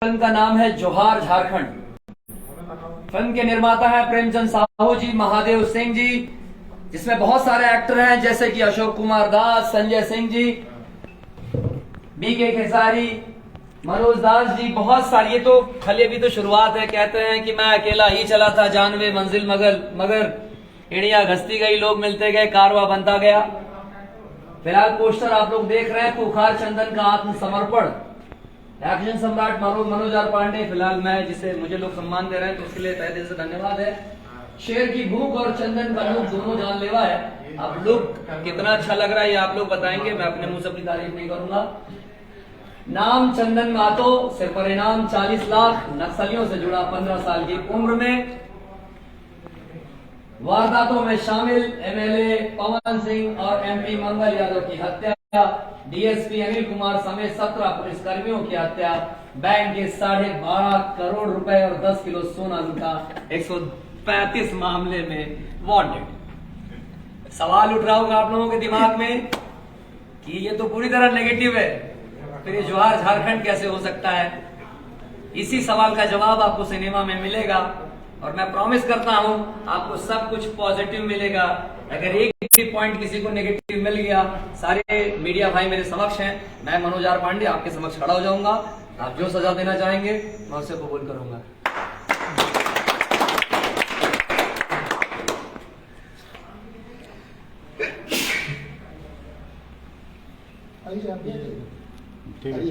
Film का नाम है जोहार झारखंड। फिल्म के निर्माता हैं प्रेमचंद साहू जी, महादेव सिंह जी, जिसमें बहुत सारे एक्टर हैं जैसे कि अशोक कुमार दास, संजय सिंह जी, बीके खेसारी, मनोज दास जी, बहुत सारी। ये तो खाली अभी तो शुरुआत है। कहते हैं कि मैं अकेला ही चला था जानवे मंजिल मगर एड़िया घसती गई, लोग मिलते गए, कारवा बनता गया। फिलहाल पोस्टर आप लोग देख रहे हैं, पुखार चंदन का आत्मसमर्पण, एक्शन सम्राट मनोज आर पांडे। फिलहाल मैं जिसे मुझे लोग सम्मान दे रहे हैं तो उसके लिए तहे दिल से धन्यवाद है। शेर की भूख और चंदन का लुक दोनों जानलेवा है। अब लुक कितना अच्छा लग रहा है ये आप लोग बताएंगे, मैं अपने मुंह से अपनी तारीफ नहीं करूंगा। नाम चंदन महतो, सिर पर इनाम 40 लाख, नक्सलियों से जुड़ा 15 साल की उम्र में, वारदातों में शामिल एमएलए पवन सिंह और एमपी मंगल यादव की हत्या, डीएसपी अनिल कुमार समेत 17 पुलिसकर्मियों की हत्या, बैंक के 12.5 करोड़ रुपए और 10 किलो सोना लूटा, 135 मामले में वांटेड। सवाल उठ रहा होगा आप लोगों के दिमाग में कि ये तो पूरी तरह नेगेटिव है, फिर ये जोहार झारखंड कैसे हो सकता है? इसी सवाल का जवाब आपको सिनेमा में मिलेगा और मैं प्रॉमिस करता हूं आपको सब कुछ पॉजिटिव मिलेगा। अगर एक भी पॉइंट किसी को नेगेटिव मिल गया, सारे मीडिया भाई मेरे समक्ष हैं, मैं मनोज आर पांडे आपके समक्ष खड़ा हो जाऊंगा। आप जो सजा देना चाहेंगे मैं उसे कबूल करूंगा। ठीक है।